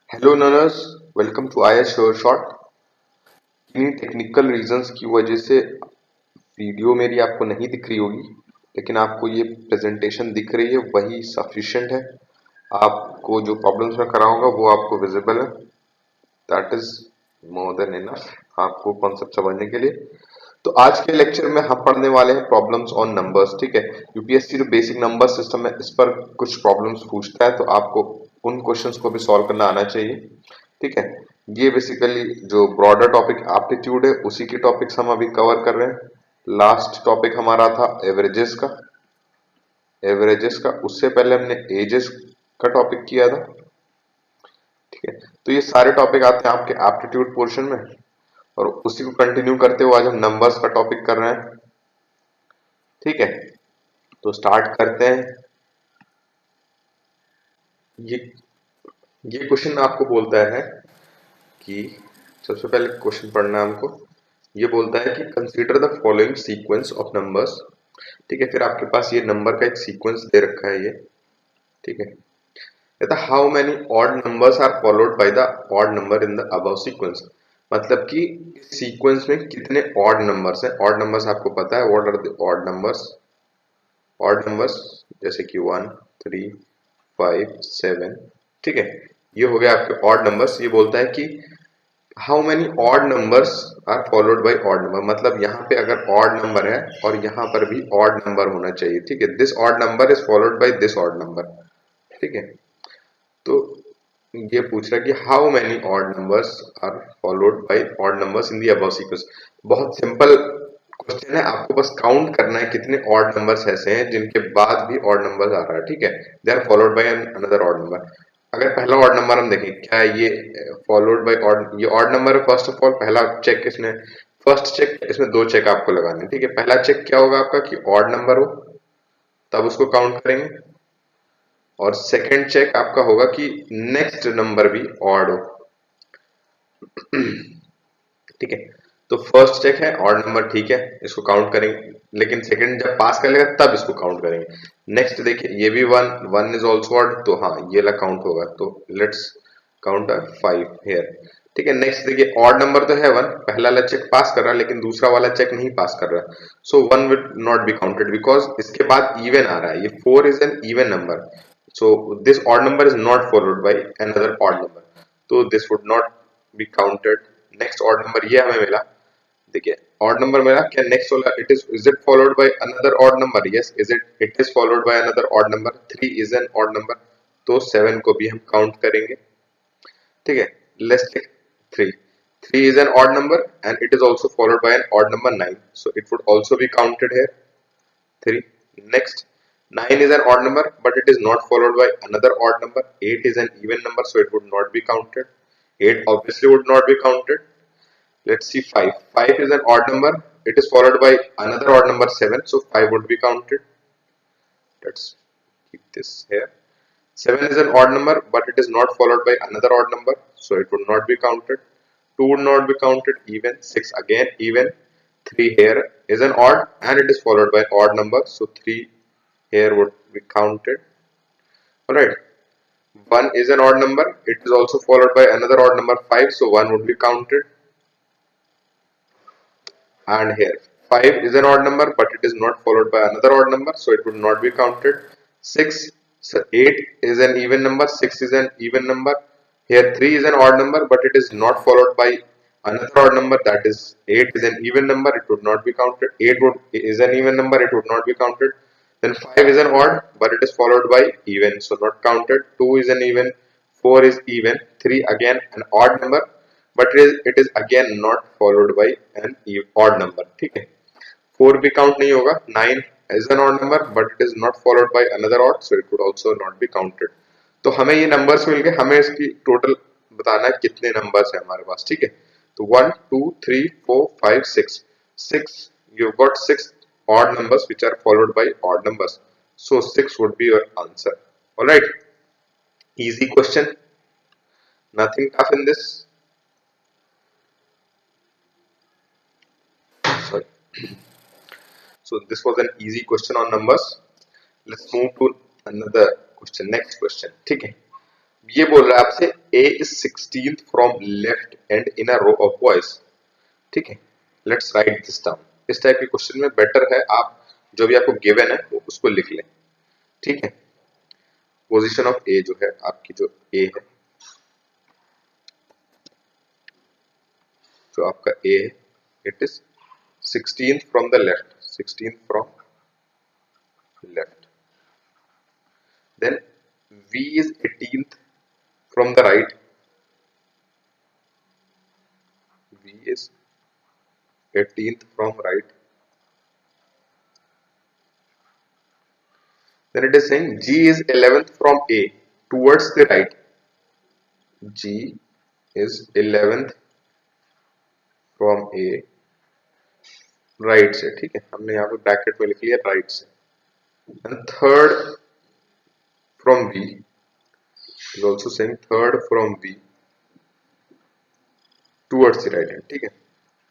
Hello learners, welcome to I S sure shot. किन्हीं technical reasons की वजह से वीडियो मेरी आपको नहीं दिख रही होगी, लेकिन आपको ये प्रेजेंटेशन दिख रही है, वही सफिशिएंट है। आपको जो प्रॉब्लम्स मैं कराऊंगा वो आपको विजिबल है, that is more than enough आपको कॉन्सेप्ट समझने के लिए। तो आज के लेक्चर में हम पढ़ने वाले हैं प्रॉब्लम्स ऑन नंबर्स। ठीक है, यूपीएससी जो बेसिक नंबर सिस्टम है इस पर कुछ प्रॉब्लम्स पूछता है, तो आपको उन क्वेश्चंस को भी सॉल्व करना आना चाहिए। ठीक है, ये बेसिकली जो ब्रॉडर टॉपिक एप्टीट्यूड है उसी के टॉपिक्स हम अभी कवर कर रहे हैं। लास्ट टॉपिक हमारा था एवरेजेस का, उससे पहले हमने एजेस का टॉपिक किया था। ठीक है, तो ये सारे टॉपिक आते हैं आपके एप्टीट्यूड पोर्शन में, और उसी को कंटिन्यू करते हुए आज हम नंबर्स का टॉपिक कर रहे हैं। ठीक है, तो स्टार्ट करते हैं। ये ये क्वेश्चन आपको बोलता है कि सबसे पहले क्वेश्चन पढ़ना है हमको। ये बोलता है कि consider the following sequence of numbers. ठीक है, फिर आपके पास ये नंबर का एक सीक्वेंस दे रखा है ये। ठीक है, कहता how many odd numbers are followed by the odd number in the above sequence. मतलब कि इस सीक्वेंस में कितने ऑड नंबर्स हैं। ऑड नंबर्स आपको पता है, what are the odd numbers. Odd numbers जैसे कि 1, 3, 5, 7। ठीक है, ये हो गया आपके ऑड नंबर्स। ये बोलता है कि how many odd numbers are followed by odd number. मतलब यहाँ पे अगर ऑड नंबर है और यहाँ पर भी ऑड नंबर होना चाहिए। ठीक है, this odd number is followed by this odd number. ठीक है, तो ये पूछ रहा है कि how many odd numbers are followed by odd numbers in the above sequence. बहुत सिंपल क्वेश्चन है, आपको बस काउंट करना है कितने ऑड नंबर्स ऐसे हैं जिनके बाद भी ऑड नंबर्स आ रहा है। ठीक है, they are followed by another odd number. अगर पहला ऑड नंबर हम देखें, क्या है ये फॉलोड बाय ऑड, ये ऑड नंबर है। फर्स्ट ऑफ ऑल पहला चेक इसमें, फर्स्ट चेक, इसमें दो चेक आपको लगाने हैं। ठीक है, पहला चेक क्या होगा आपका कि ऑड नंबर हो, तब उसको काउंट करेंगे। और सेकंड चेक आपका होगा कि नेक्स्ट नंबर भी ऑड हो। ठीक है, तो फर्स्ट चेक है ऑड नंबर, ठीक है, इसको काउंट करेंगे। लेकिन सेकंड जब पास कर लेगा तब इसको काउंट करेंगे। नेक्स्ट देखिए, ये भी one, one is also odd, तो हाँ ये ला काउंट होगा। तो लेट्स काउंट 5 हेयर। ठीक है, नेक्स्ट देखिए, ऑड नंबर तो है वन, पहला वाला चेक पास कर रहा है लेकिन दूसरा वाला चेक नहीं पास कर रहा, so one will not be counted because इसके बाद इवन आ रहा है। ये 4 is an even number, so this odd number is not followed by another odd number, तो this would not be counted। next odd number ये हमें मिला, देखिए odd number मिला, क्या next वाला is it followed by another odd number? yes, it is followed by another odd number। 3 is an odd number, तो 7 को भी हम काउंट करेंगे। ठीक है, let's take 3। 3 is an odd number and it is also followed by an odd number 9, so it would also be counted here, 3। Next, 9 is an odd number but it is not followed by another odd number। 8 is an even number, so it would not be counted, 8 obviously would not be counted। Let's see 5। 5 is an odd number, it is followed by another odd number 7, so 5 would be counted। Let's keep this here। 7 is an odd number but it is not followed by another odd number, so it would not be counted, 2 would not be counted, even 6 again even, 3 here is an odd and it is followed by odd number, so 3 here would be counted। Alright, 1 is an odd number, it is also followed by another odd number 5, so 1 would be counted। And here 5 is an odd number but it is not followed by another odd number, so it would not be counted। 6, so 8 is an even number, 6 is an even number, here 3 is an odd number but it is not followed by another odd number, that is 8 is an even number, it would not be counted। 8 is an even number, it would not be counted। Then 5 is an odd but it is followed by even, so not counted। 2 is an even, 4 is even, 3 again an odd number but it is again not followed by an odd number। ठीक है, 4 भी count नहीं होगा। 9 is an odd number but it is not followed by another odd, so it would also not be counted। तो हमें ये numbers मिल गए, हमें इसकी टोटल बताना है कितने नंबर्स है हमारे पास। ठीक है, तो 1 2 3 4 5 6 6, you've got 6 odd numbers which are followed by odd numbers, so 6 would be your answer। All right, easy question, nothing tough in this। Sorry, so this was an easy question on numbers। Let's move to another question, next question। ठीक है, ये बोल रहा है आपसे A is 16th from left and in a row of boys, ठीक है। Let's write this down. इस टाइप के क्वेश्चन में बेटर है आप जो भी आपको गिवन है वो उसको लिख लें, ठीक है। पोजीशन ऑफ ए जो है आपकी, जो ए है, जो आपका ए है, it is 16th from the left, 16th from left. Then V is 18th from the right, V is 18th from right. Then it is saying G is 11th from A towards the right, G is 11th from A right से, ठीक है। हमने यहाँ पे bracket में लिख लिया right से। And third from B is also saying third from B towards the right hand, ठीक है।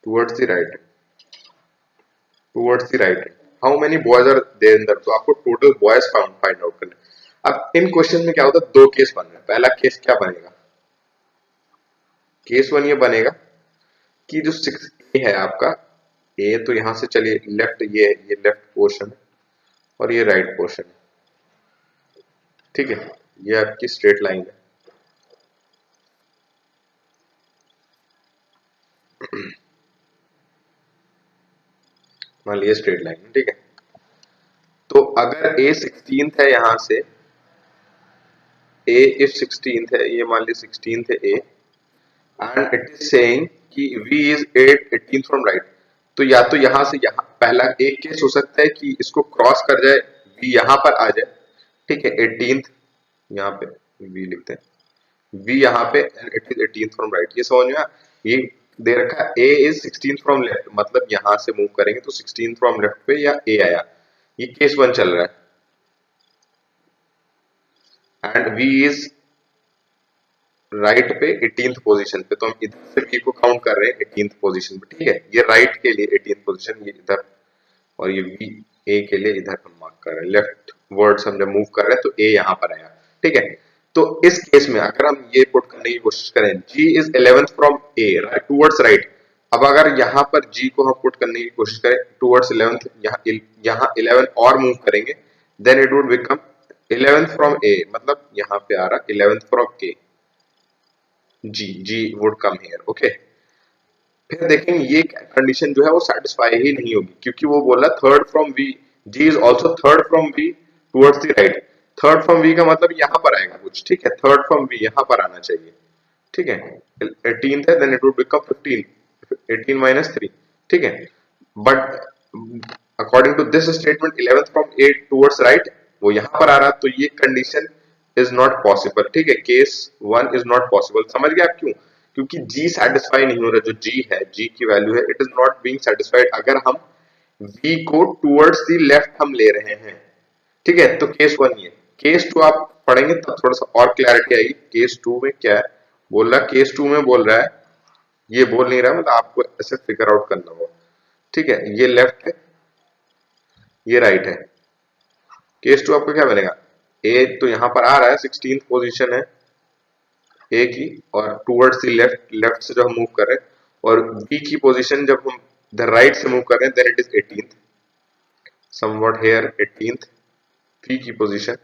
towards the right hand, towards the right hand. How many boys are there in that? तो आपको total boys find out करना है। अब इन question में क्या होता है, दो केस बन रहे हैं। पहला केस क्या बनेगा, केस वन ये बनेगा कि जो 6A है आपका, ए तो यहां से चलिए लेफ्ट, ये लेफ्ट पोर्शन और ये राइट पोर्शन, ठीक है। ये आपकी स्ट्रेट लाइन है। मान लीजिए स्ट्रेट लाइन, ठीक है। तो अगर ए 16th है, यहां से ए इफ 16th है, ये मान लीजिए 16th है ए, एंड इट इज सेइंग कि V is 18th from right, तो या तो यहां से यहाँ पहला एक केस हो सकता है कि इसको क्रॉस कर जाए, V यहां पर आ जाए, ठीक है। 18th यहाँ पे V लिखते हैं, V यहाँ पे, and it is 18th from right. ये समझ में आया? ये दे रखा A is 16th from left, मतलब यहां से मूव करेंगे तो 16th फ्रॉम लेफ्ट पे या A आया। ये केस वन चल रहा है। एंड V is राइट पे 18th पोजीशन पे, तो हम इधर से V को काउंट कर रहे हैं 18th पोजीशन पे, ठीक है। ये राइट के लिए 18th पोजीशन, ये इधर, और ये V A के लिए इधर हम मार्क कर रहे हैं। लेफ्ट वर्ड्स हम जब मूव कर रहे हैं तो A यहाँ पर आया, ठीक है। तो इस केस में अगर हम ये पुट करने की कोशिश करें, G is 11th from A towards right. अब अगर यहाँ पर G को हम पुट करने की कोशिश करें टूवर्ड्स 11th, यहाँ 11 और मूव करेंगे, then it would become 11th from A, मतलब यहाँ पे आ रहा 11th from A, G would come here, okay। फिर देखेंगे ये कंडीशन जो है वो सेटिस्फाई ही नहीं होगी, क्योंकि वो बोला third from V, G is also third from V towards the right. Third from V का मतलब यहाँ पर आएगा कुछ, ठीक है। थर्ड फ्रॉम V यहाँ पर आना चाहिए, ठीक है। 18th है, then it would become 15, 18 minus 3, ठीक है। But according to this statement 11th from A towards right वो यहाँ पर आ रहा, तो ये कंडीशन इज नॉट पॉसिबल, ठीक है। Case one is not possible. समझ गए आप क्यों? क्योंकि G सेटिस्फाई नहीं हो रहा। जो G है, G की वैल्यू है, it is not being satisfied अगर हम V को टुवर्ड्स द लेफ्ट हम ले रहे हैं, ठीक है। तो केस वन ये। केस टू आप पढ़ेंगे तब थोड़ा सा और क्लैरिटी आएगी। केस टू में क्या है बोल रहा है, केस टू में बोल रहा है, ये बोल नहीं रहा, मतलब आपको ऐसे फिगर आउट करना होगा, ठीक है। ये लेफ्ट है, ये राइट है। केस टू आपका क्या बनेगा, ए तो यहां पर आ रहा है, 16th पोजीशन है ए की, और टुवर्ड्स द लेफ्ट, लेफ्ट से जब हम मूव कर रहे हैं, और बी की पोजीशन जब हम द राइट से मूव कर रहे हैं, then it is 18th, somewhat here 18th B की पोजीशन,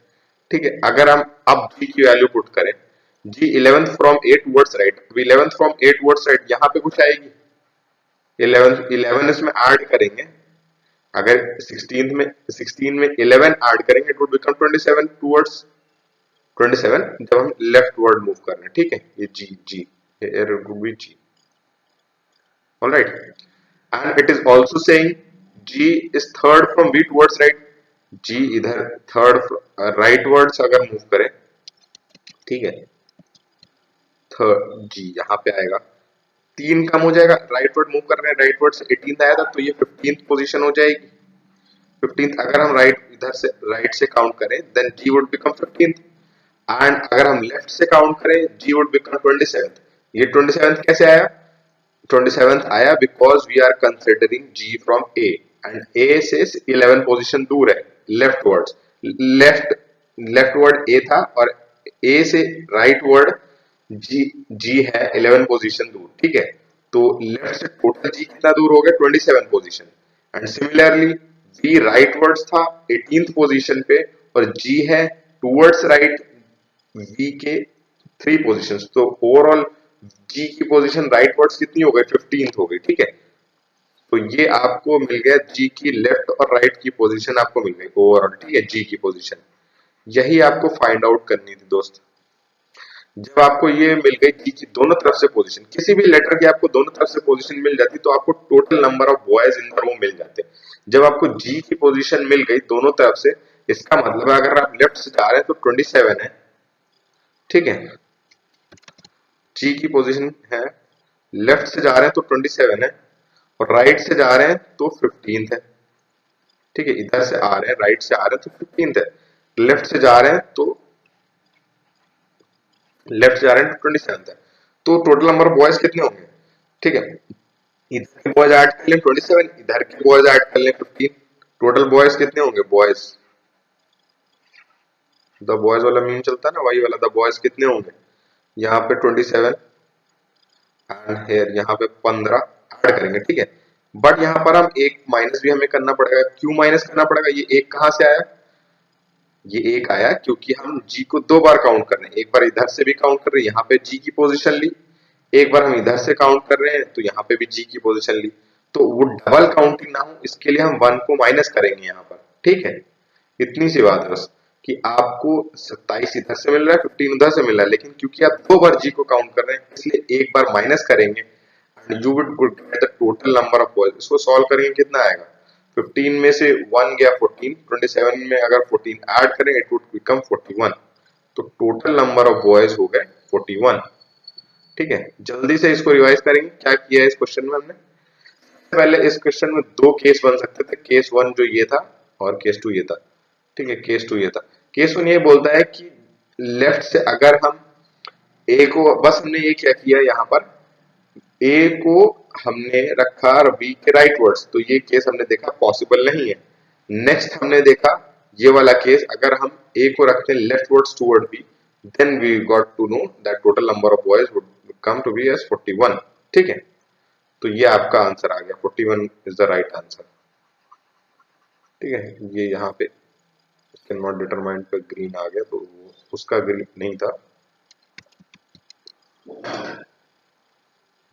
ठीक है। अगर हम अब जी की वैल्यू पुट करें, जी 11th from A towards right, अब 11th from A towards right यहाँ पे कुछ आएगी, 11 इसमें ऐड करेंगे। अगर 16 में 11 ऐड करेंगे, इट वुड बिकम 27 टुवर्ड्स 27 जब हम लेफ्ट वर्ड मूव कर रहे हैं, ठीक है। ये जी जी, alright. And it is also saying G is third from B towards right, G इधर थर्ड राइट वर्ड्स अगर मूव करें, ठीक है, थर्ड G यहाँ पे आएगा, 3 कम हो जाएगा, राइट वर्ड मूव कर रहे हैं, राइट वर्ड से 18th आया था, तो ये 15th पोजीशन हो जाएगी। 15th अगर हम राइट इधर से राइट से काउंट करें, then G would become 15th, and अगर हम लेफ्ट से काउंट करें, G वुड बिकम 27th। ये 27th कैसे आया, 27th आया because we are considering G from A, and A से 11 पोजीशन दूर है left words, left word A था और ए से राइट वर्ड जी जी है 11 पोजीशन दूर, ठीक है। तो लेफ्ट से टोटल जी कितना दूर हो गया 27 position. And similarly we right words था 18th पोजीशन पे और जी है टूवर्ड्स राइट वी के 3 पोजीशंस। तो ओवरऑल जी की पोजीशन राइट वर्ड्स कितनी हो गई 15th हो गई, ठीक है। तो ये आपको मिल गया जी की लेफ्ट और राइट की पोजीशन आपको मिल गई ओवरऑल, ठीक है, जी की पोजीशन। यही आपको फाइंड आउट करनी थी दोस्त। जब आपको ये मिल गई जी की दोनों तरफ से पोजीशन, किसी भी लेटर की आपको दोनों तरफ से पोजीशन मिल जाती तो आपको total number of boys in the row मिल जाते। जब आपको जी की पोजीशन मिल गई दोनों तरफ से, इसका मतलब है अगर आप लेफ्ट से जा रहे हैं तो 27 है, ठीक है। जी की पोजीशन है, लेफ्ट से जा रहे हैं तो 27 है और राइट से जा रहे हैं तो 15th है, ठीक है। इधर से आ रहे हैं, राइट से आ रहे हैं तो 15th है, लेफ्ट से जा रहे हैं तो लेफ्ट जा रहे हैं तो 27 है। तो टोटल नंबर ऑफ बॉयज कितने होंगे, ठीक है। इधर के बॉयज ऐड कर लें 27, इधर के बॉयज ऐड कर लें 15। टोटल बॉयज कितने होंगे, बॉयज द बॉयज वाला मीन चलता है ना, वही वाला द बॉयज कितने होंगे, यहाँ पे 27 एंड हेयर यहाँ पे 15 ऐड करेंगे, ठीक है। बट यहाँ पर हम एक माइनस भी हमें करना पड़ेगा। क्यों माइनस करना पड़ेगा, ये एक कहां से आया, ये एक आया क्योंकि हम जी को दो बार काउंट कर रहे हैं। एक बार इधर से भी काउंट कर रहे हैं, यहाँ पे जी की पोजीशन ली, एक बार हम इधर से काउंट कर रहे हैं तो यहाँ पे भी जी की पोजीशन ली। तो वो डबल काउंटिंग ना हो इसके लिए हम 1 को माइनस करेंगे यहाँ पर, ठीक है। इतनी सी बात है बस कि आपको 27 इधर से मिल रहा है 15 उधर से मिल रहा है, लेकिन क्योंकि आप दो बार जी को काउंट कर रहे हैं इसलिए एक बार माइनस करेंगे and you would get the total number of boys. इसको सॉल्व करेंगे कितना आएगा, 15 में से 1 गया 14, 27 में अगर 14 ऐड करें इट वुड बिकम 41। तो टोटल नंबर ऑफ बॉयज हो गए 41, ठीक है। जल्दी से इसको रिवाइज करेंगे क्या किया है इस क्वेश्चन में हमने। पहले इस क्वेश्चन में दो केस बन सकते थे, केस 1 जो ये था और केस 2 ये था, ठीक है। केस 2 ये था, केस 1 ये बोलता है कि लेफ्ट से अगर हम ए को, बस हमने ये क्या किया यहाँ पर, ए को हमने रखा बी के राइट वर्ड्स, तो ये केस हमने देखा पॉसिबल नहीं है। नेक्स्ट हमने देखा ये वाला केस, अगर हम ए को रखते हैं left words toward B, then we got to know that total number of boys would come to be as 41, ठीक है। तो ये आपका आंसर आ गया, 41 इज द राइट आंसर, ठीक है। ये यहाँ पे कैन नॉट डिटरमाइन पे ग्रीन आ गया, तो उसका ग्रीन नहीं था,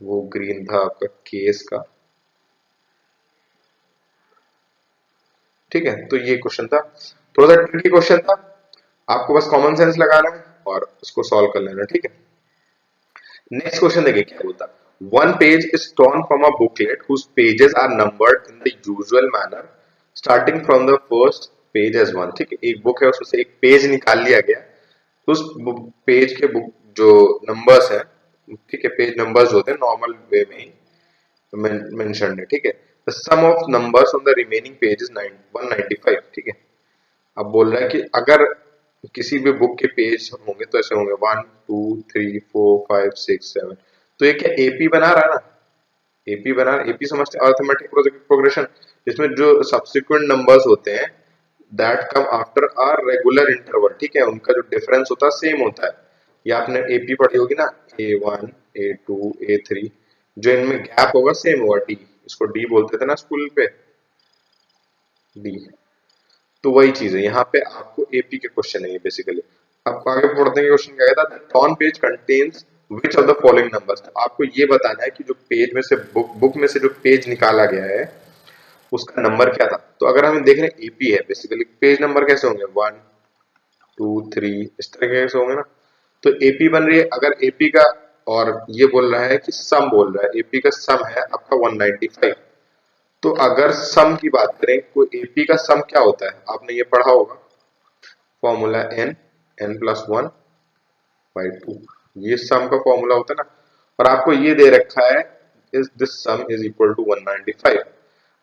वो ग्रीन था आपका केस का, ठीक है। तो ये क्वेश्चन था, थोड़ा सा ट्रिकी क्वेश्चन था, आपको बस कॉमन सेंस लगाना है और उसको सॉल्व कर लेना, ठीक है। नेक्स्ट क्वेश्चन देखिए क्या बोलता है, one page is torn from a booklet whose pages are numbered in the usual manner starting from the first page as one, ठीक है। एक बुक है उसमें से एक पेज निकाल लिया गया, तो उस पेज के बुक जो नंबर्स है, ठीक है, पेज नंबर्स होते हैं नॉर्मल वे में ही मेंशन है, ठीक है। The sum of numbers on the remaining page is 195, ठीक है। अब बोल रहा है कि अगर किसी भी बुक के पेज होंगे तो ऐसे होंगे 1 2 3 4 5 6 7, तो ये क्या एपी बना रहा है ना, एपी बना, एपी समझते हैं अरिथमेटिक प्रोग्रेशन, जिसमें जो सब्सिक्वेंट नंबर्स होते हैं that come after a regular interval, ठीक है, उनका जो डिफरेंस होता है सेम होता है। या आपने एपी पढ़ी होगी ना, A1 A2 A3, जो इनमें गैप होगा सेम होगा, डी, इसको डी बोलते थे ना स्कूल पे, डी। तो वही चीज है यहाँ पे, आपको एपी के क्वेश्चन है ये बेसिकली। आपको आगे पढ़ते हैं क्वेश्चन क्या कहता है, torn page contains which of the following numbers. आपको ये बताना है कि जो पेज में से बुक में से जो पेज निकाला गया है उसका नंबर क्या था। तो अगर हम देख रहे हैं एपी है बेसिकली, पेज नंबर कैसे होंगे 1 2 3 इस तरीके से होंगे ना। तो एपी बन रही है, अगर एपी का, और ये बोल रहा है कि सम बोल रहा है, एपी का सम है आपका 195। तो अगर सम की बात करें, कोई एपी का सम क्या होता है आपने ये पढ़ा होगा, फॉर्मूला n प्लस 1 बाई 2, ये सम का फॉर्मूला होता है ना। और आपको ये दे रखा है is this sum is equal to 195।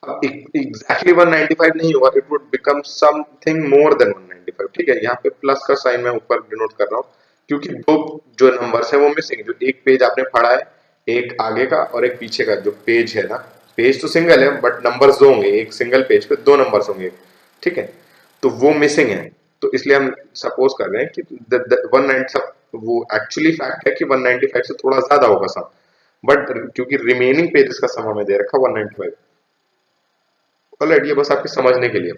अब एग्जैक्टली 195 नहीं होगा, it would become something more than 195, ठीक है। यहाँ पे प्लस का साइन मैं ऊपर डिनोट कर रहा हूँ क्योंकि दो जो नंबर्स है वो मिसिंग, जो एक पेज आपने पढ़ा है, एक आगे का और एक पीछे का जो पेज है ना, पेज तो सिंगल है बट नंबर्स दो होंगे, एक सिंगल पेज पे दो नंबर्स होंगे, ठीक है। तो वो मिसिंग है, तो इसलिए हम सपोज कर रहे हैं कि 190 वो एक्चुअली फैक्ट है कि 195 से थोड़ा ज्यादा होगा सम, बट क्योंकि रिमेनिंग पेजेस का सम हमें दे रखा 195। ऑलराइट, ये बस आपके समझने के लिए।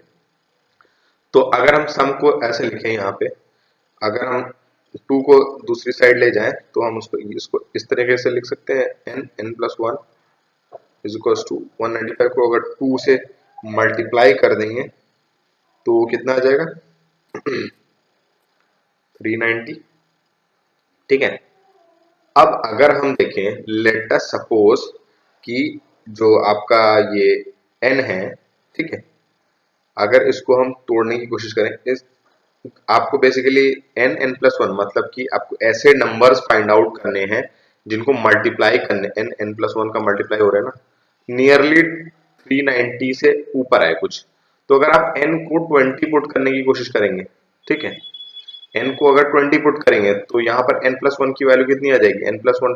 तो अगर हम सम को ऐसे लिखें यहाँ पे, अगर हम 2 को दूसरी साइड ले जाएं तो हम उसको इसको इस तरीके से लिख सकते हैं, n plus 1 is equal to 195 को अगर 2 से मल्टीप्लाई कर देंगे तो कितना आ जाएगा 390। ठीक है, अब अगर हम देखें, लेट अस सपोज कि जो आपका ये n है, ठीक है, अगर इसको हम तोड़ने की कोशिश करें, इस आपको बेसिकली n प्लस 1 मतलब कि आपको ऐसे नंबर्स फाइंड आउट करने हैं जिनको मल्टीप्लाई करने, n प्लस 1 का मल्टीप्लाई हो रहा है ना, नियरली 390 से ऊपर है कुछ। तो अगर आप n को 20 पुट करने की कोशिश करेंगे, ठीक है, n को अगर 20 पुट करेंगे तो यहाँ पर n प्लस 1 की वैल्यू कितनी आ जाएगी, n प्लस 1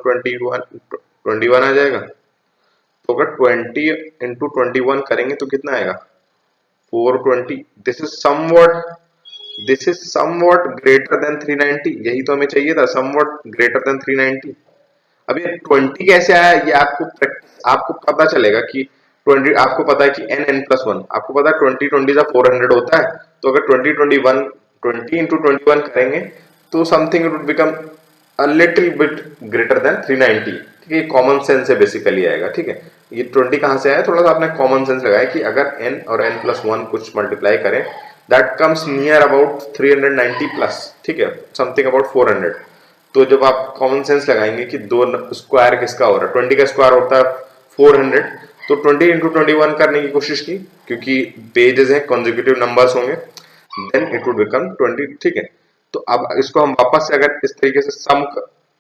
21 आ जाएगा। तो अगर 20 इंटू 21 करेंगे तो कितना आएगा 420। This is somewhat greater than 390, यही तो हमें चाहिए था, समवॉट ग्रेटर देन 390। अब ये 20 कैसे आया, ये आपको पता चलेगा कि 20, आपको पता है कि n प्लस 1, आपको पता है 20 का 400 होता है। तो अगर 20 इंटू 21 करेंगे तो something it would become a little bit greater than 390। ठीक है, कॉमन सेंस से बेसिकली आएगा। ठीक है, ये 20 कहां से आया, थोड़ा सा आपने कॉमन सेंस लगाया कि अगर n और n प्लस 1 कुछ मल्टीप्लाई करें, that comes near about 390 plus, ठीक है, समथिंग अबाउट 400। तो जब आप कॉमन सेंस लगाएंगे कि दो स्क्वायर किसका हो रहा है, 20 का स्क्वायर होता है 400, तो 20 इंटू 21 करने की कोशिश की, क्योंकि पेजेस हैं, कॉन्जिक्यूटिव नंबर्स होंगे, देन इट वुड बिकम 20। ठीक है, तो अब इसको हम वापस से अगर इस तरीके से सम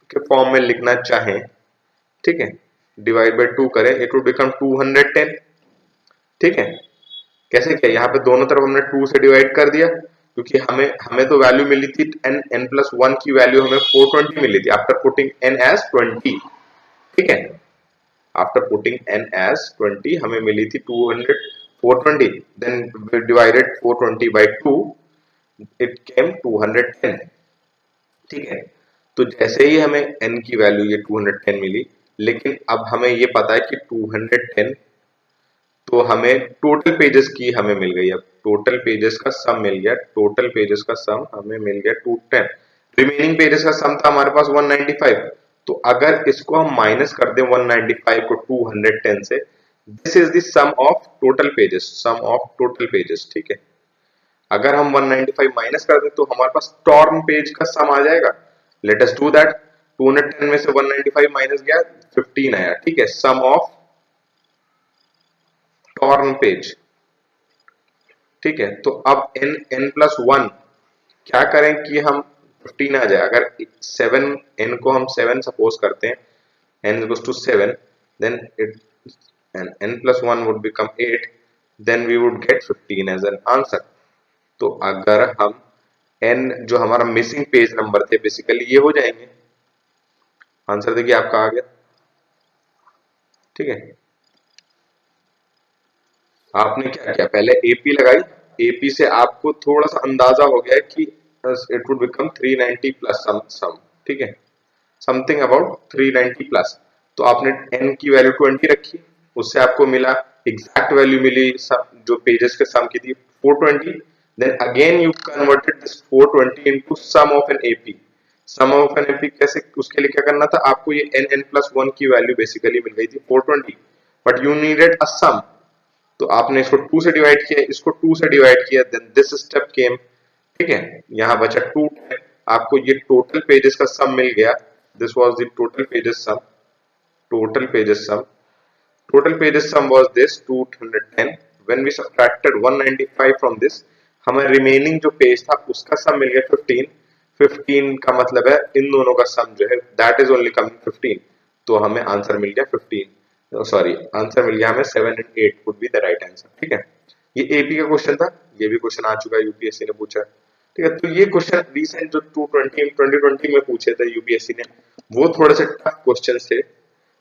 के फॉर्म में लिखना चाहें, ठीक है, डिवाइड बाय 2 करें, इट वुड बिकम 210। ठीक है, कैसे किया, यहाँ पे दोनों तरफ हमने 2 से डिवाइड कर दिया, क्योंकि हमें तो वैल्यू मिली थी n प्लस 1 की वैल्यू हमें 420 मिली थी आफ्टर पुटिंग n एज 20। ठीक है, आफ्टर पुटिंग n एज 20 हमें मिली थी 420, then we divided 420 by 2, it came 210। ठीक है, तो जैसे ही हमें n की वैल्यू ये 210 मिली, लेकिन अब हमें ये पता है कि 210, तो हमें टोटल पेजेस की हमें मिल गई, अब टोटल पेजेस का सम मिल गया, टोटल पेजेस का सम हमें मिल गया 210। रिमेनिंग पेजेस का सम था हमारे पास 195। तो अगर इसको हम माइनस कर दें 195 को 210 से, this is the sum of total pages, sum of total pages. ठीक है, अगर हम 195 माइनस कर दें तो हमारे पास टॉर्न पेज का सम आ जाएगा। Let us do that. 210 में से 195 माइनस गया, 15 आया। ठीक है, सम ऑफ टॉर्न पेज। ठीक है, तो अब n प्लस 1 क्या करें कि हम 15 आ जाए। अगर 7 n को हम 7 सपोज करते हैं, n equals to 7, then it n plus 1 would become 8, then we would get 15 as an answer. तो अगर हम n जो हमारा मिसिंग पेज नंबर थे बेसिकली ये हो जाएंगे। आंसर देखिए आपका आ गया। ठीक है, आपने क्या किया, पहले एपी लगाई, एपी से आपको थोड़ा सा अंदाजा हो गया कि इट वुड बिकम 390 प्लस सम। ठीक है, समथिंग अबाउट 390 प्लस। तो आपने n की वैल्यू 20 रखी, उससे आपको मिला एग्जैक्ट वैल्यू मिली जो पेजेस के सम की थी 420। Then again you converted this 420 into sum of an AP. Sum of an AP कैसे, उसके लिए क्या करना था आपको, ये n प्लस 1 की वैल्यू बेसिकली मिल गई थी 420, बट यू नीडेड अ सम। तो आपने इसको 2 से डिवाइड किया, इसको 2 से डिवाइड किया, देन दिस स्टेप केम। ठीक है, यहां बचा 2, आपको ये टोटल पेजेस का सम मिल गया। This was the total pages sum, total pages sum, total pages sum was this 210। When we subtracted 195 from this, हमें रिमेनिंग जो पेज था उसका सम मिल गया 15। 15 का मतलब है इन दोनों का सम जो है दैट इज ओनली कमिंग 15। तो हमें आंसर मिल गया 15, सॉरी आंसर मिल गया हमें 7 and 8 would be the right answer. ठीक है, ये एपी का क्वेश्चन था, ये भी क्वेश्चन आ चुका है, यूपीएससी ने पूछा है। ठीक है, तो ये क्वेश्चन रिसेंट जो 2020 में पूछे थे यूपीएससी ने, वो थोड़े से टफ क्वेश्चन थे।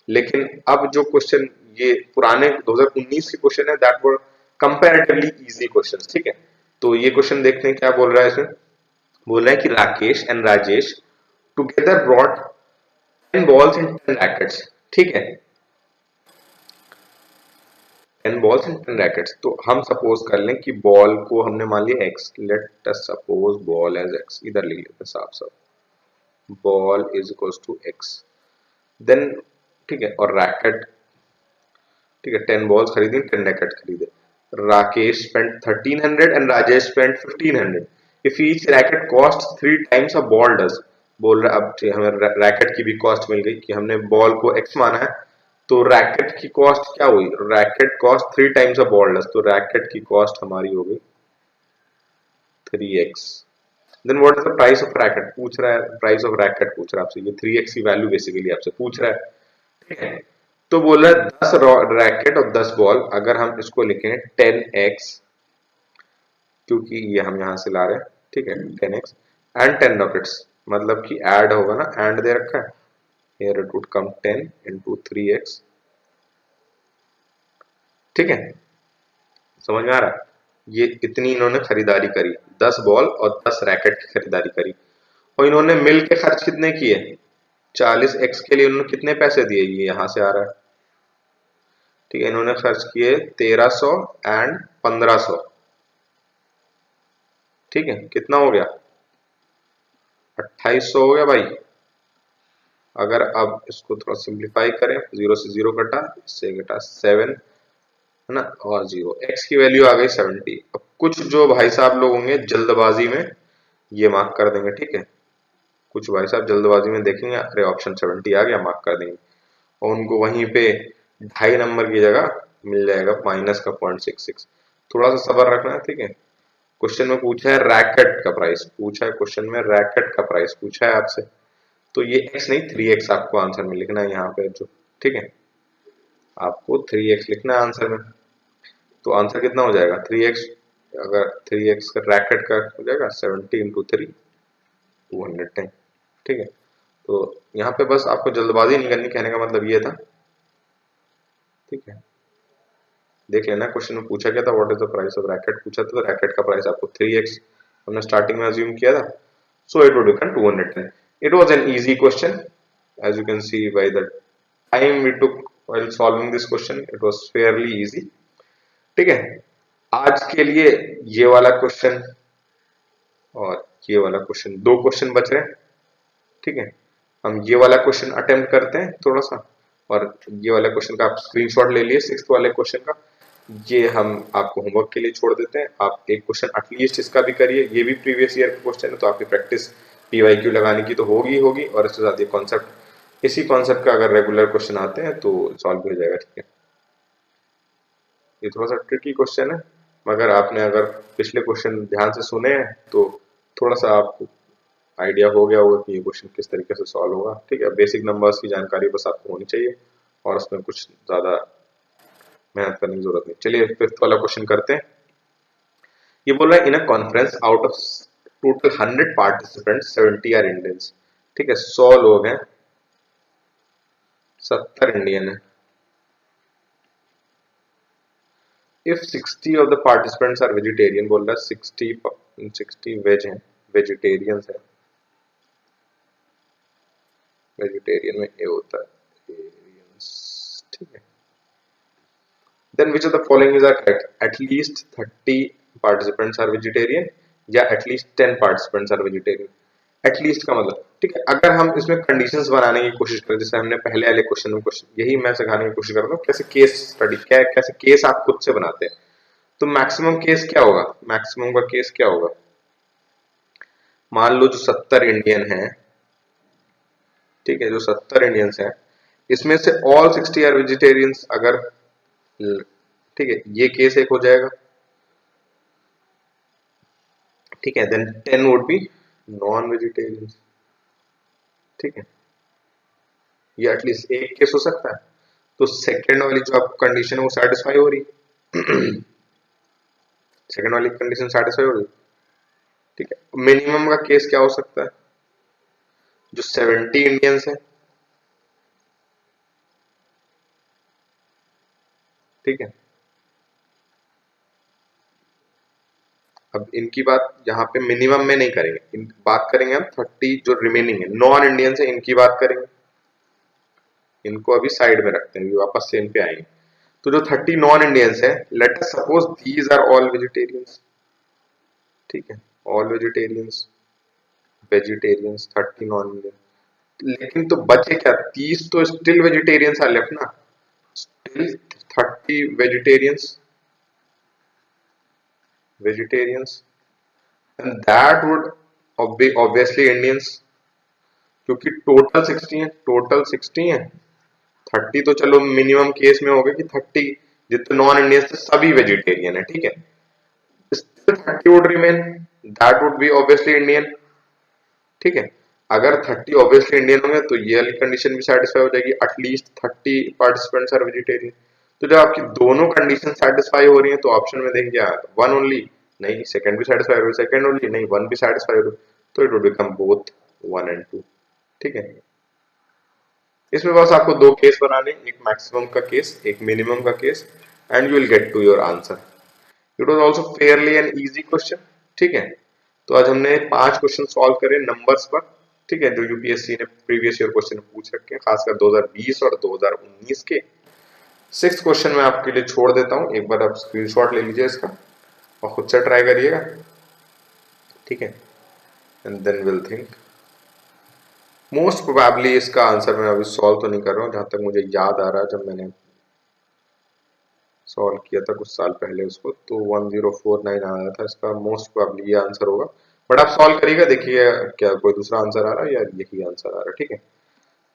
लेकिन अब जो क्वेश्चन ये पुराने 2019 के क्वेश्चन है, that were comparatively easy questions. ठीक है, तो ये क्वेश्चन देखते हैं क्या बोल रहा है इसमें। बोल रहा है कि Rakesh and Rajesh together brought 10 balls and 10 rackets। ठीक है, 10 balls and 10 rackets। तो हम सपोज कर लें कि बॉल को हमने मान लिया x, let us suppose ball as x, इधर लिख लेते हैं साफ साफ, ball is equals to x। Then ठीक है, और रैकेट, ठीक है 10 बॉल्स खरीदी, 10 रैकेट खरीदे। Rakesh spend 1300 and Rajesh spend 1500। If each racket cost 3 times a ball does. बोल रहा है अब हमें रैकेट की भी कॉस्ट मिल गई कि हमने बॉल को x माना है, तो रैकेट की कॉस्ट क्या हुई, racket cost 3 times a ball does, तो रैकेट की कॉस्ट हमारी हो गई 3x। Then what is the price of racket, पूछ रहा है प्राइस ऑफ रैकेट पूछ रहा है आपसे, ये 3x की वैल्यू बेसिकली आपसे पूछ रहा है। ठीक है, तो बोल रहा है 10 रैकेट और 10 बॉल, अगर हम इसको लिखें 10x, क्योंकि ये हम यहां से ला रहे हैं, ठीक है 10x एंड 10 रॉकेट्स, मतलब कि ऐड होगा ना, एंड दे रखा है, here it would come 10 into 3x। ठीक है, समझ में आ रहा है, ये इतनी इन्होंने खरीदारी करी, 10 बॉल और 10 रैकेट की खरीदारी करी, और इन्होंने मिल के खर्च कितने किए, 40x के लिए उन्होंने कितने पैसे दिए, ये यहां से आ रहा है। ठीक है, इन्होंने खर्च किए 1300 एंड 1500। ठीक है, कितना हो गया, 2800 हो गया भाई। अगर अब इसको थोड़ा सिंप्लीफाई करें, जीरो से जीरो कटा, इससे घटा 7 है ना, और जीरो, x की वैल्यू आ गई 70। अब कुछ जो भाई साहब लोग होंगे जल्दबाजी में ये मार्क कर देंगे, ठीक है, कुछ भाई साहब जल्दबाजी में देखेंगे अरे ऑप्शन 70 आ गया, मार्क कर देंगे, और उनको वहीं पे 2.5 नंबर की जगह मिल जाएगा माइनस का 0.66। थोड़ा सा सब्र रखना है, ठीक है। क्वेश्चन में पूछा है रैकेट का प्राइस, पूछा है क्वेश्चन में रैकेट का प्राइस पूछा है आपसे, तो ये x नहीं 3x आपको आंसर में लिखना है यहाँ पे जो, ठीक है, आपको 3x लिखना है आंसर में। तो आंसर कितना हो जाएगा 3x, अगर 3x का रैकेट का हो जाएगा 70 इंटू 3, 210। ठीक है, तो यहाँ पे बस आपको जल्दबाजी नहीं करनी, कहने का मतलब ये था। ठीक है, देख लेना क्वेश्चन में पूछा गया था what is the price of racket पूछा था, तो रैकेट का प्राइस आपको 3x हमने स्टार्टिंग में अज्यूम किया था, so it would become 210। It was an easy question, as you can see by the time we took while solving this question, it was fairly easy। ठीक है, आज के लिए ये वाला क्वेश्चन और ये वाला क्वेश्चन, दो क्वेश्चन बच रहे हैं। ठीक है, हम ये वाला क्वेश्चन अटेम्प्ट करते हैं थोड़ा सा, और ये वाला क्वेश्चन का आप स्क्रीनशॉट ले लिए सिक्स्थ वाले क्वेश्चन का, ये हम आपको होमवर्क के लिए छोड़ देते हैं। आप एक क्वेश्चन एटलीस्ट इसका भी करिए, ये भी प्रीवियस ईयर का क्वेश्चन है, तो आपकी प्रैक्टिस पीवाईक्यू लगाने की तो होगी होगी, और इसके साथ ये कॉन्सेप्ट, इसी कॉन्सेप्ट का अगर रेगुलर क्वेश्चन आते हैं तो सॉल्व हो जाएगा। ठीक है, ये थोड़ा सा ट्रिकी क्वेश्चन है, मगर आपने अगर पिछले क्वेश्चन ध्यान से सुने हैं तो थोड़ा सा आपको आइडिया हो गया होगा कि ये क्वेश्चन किस तरीके से सॉल्व होगा। ठीक है, बेसिक नंबर्स की जानकारी बस आपको होनी चाहिए, और उसमें कुछ ज्यादा मेहनत करने की जरूरत नहीं। चलिए फिफ्थ वाला क्वेश्चन करते हैं। ये बोल रहा है in a conference out of total 100 participants 70 are Indians. ठीक है, 100 लोग हैं, 70 इंडियन है। If 60 of the participants are vegetarian, बोल रहा है 60 वेज हैं, वेजिटेरियंस है, वेजिटेरियन में ए होता है वेजिटेरियंस। ठीक है, then which of the following is are correct, at least 30 participants are vegetarian या at least 10 participants are vegetarian। at least का मतलब, ठीक है, अगर हम इसमें कंडीशंस बनाने की कोशिश करें, जैसे हमने पहले वाले क्वेश्चन में, क्वेश्चन यही मैं सिखाने की कोशिश कर रहा हूँ, कैसे केस स्टडी, क्या कैसे केस आप खुद से बनाते हैं। तो मैक्सिमम केस क्या होगा, मैक्सिमम का केस क्या होगा, मान लो जो 70 इंडियन है, ठीक है, जो 70 इंडियंस हैं, इसमें से ऑल 60 आर वेजिटेरियंस, अगर ठीक है ये केस एक हो जाएगा। ठीक है, then 10 would be non vegetarian. ठीक है, ये एटलीस्ट एक केस हो सकता है, तो सेकंड वाली जो आपको कंडीशन है वो सेटिस्फाई हो रही, सेकंड वाली कंडीशन सेटिस्फाई हो रही। ठीक है, मिनिमम का केस क्या हो सकता है, जो 70 इंडियंस है। ठीक है, अब इनकी बात यहाँ पे मिनिमम में नहीं करेंगे, बात करेंगे हम 30 जो रिमेनिंग है नॉन इंडियंस है इनकी बात करेंगे। इनको अभी साइड में रखते हैं, वापस से इन पे आएंगे। तो जो 30 नॉन इंडियंस है, let us suppose these are all vegetarians, ठीक है, all vegetarians, vegetarians 30 non Indian, लेकिन तो बचे क्या 30 तो स्टिल वेजिटेरियंस आर लेफ्ट ना, still 30 vegetarians and that would be obviously Indians, क्योंकि टोटल 60 है, टोटल 60 है, 30 तो चलो मिनिमम केस में हो गया कि 30 जितने नॉन इंडियंस थे सभी वेजिटेरियन है, ठीक है, still 30 would remain, that would be obviously Indian, ठीक है। अगर 30 ऑब्वियसली इंडियन होंगे तो ये वाली कंडीशन भी सेटिस्फाई हो जाएगी, एटलीस्ट 30 पार्टिसिपेंट्स आर वेजिटेरियन। तो जब आपकी दोनों कंडीशन सेटिस्फाई हो रही है तो ऑप्शन में देखेंगे वन ओनली, नहीं सेकंड भी सेटिस्फाई हो रही है, सेकंड ओनली नहीं वन भी सेटिस्फाई हो रही है, तो it would become both 1 and 2, ठीक है। इसमें बस आपको दो केस बनाने, एक मैक्सिमम का केस, एक मिनिमम का case, and you will get to your answer. It was also fairly an easy question, ठीक है। तो आज हमने 5 क्वेश्चन सॉल्व करे नंबर्स पर, ठीक है, जो यूपीएससी ने प्रीवियस ईयर क्वेश्चन पूछ रखे हैं, खासकर 2020 और 2019 के। 6th क्वेश्चन मैं आपके लिए छोड़ देता हूं, एक बार आप स्क्रीनशॉट ले लीजिए इसका और खुद से ट्राई करिएगा, ठीक है, and then will think. Most probably इसका आंसर मैं अभी सॉल्व तो नहीं कर रहा हूं, जहां तक मुझे याद आ रहा है जब मैंने सॉल्व किया था कुछ साल पहले उसको, तो 1049 आया था इसका, मोस्ट प्रोबेबली ये आंसर होगा। बट आप सॉल्व करिएगा, देखिए क्या कोई दूसरा आंसर आ रहा है या यही आंसर आ रहा है, ठीक है।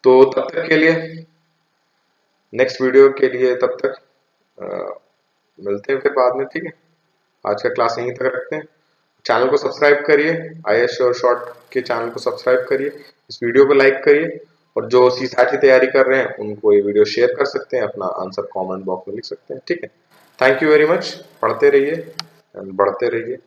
तो तब तक के लिए, नेक्स्ट वीडियो के लिए तब तक मिलते हैं फिर बाद में, ठीक है। आज का क्लास यहीं तक रखते हैं। चैनल को सब्सक्राइब करिए, आईएएस श्योर शॉट के चैनल को सब्सक्राइब करिए, इस वीडियो को लाइक करिए, और जो सीसैट की तैयारी कर रहे हैं उनको ये वीडियो शेयर कर सकते हैं, अपना आंसर कमेंट बॉक्स में लिख सकते हैं, ठीक है। थैंक यू वेरी मच, पढ़ते रहिए एंड बढ़ते रहिए।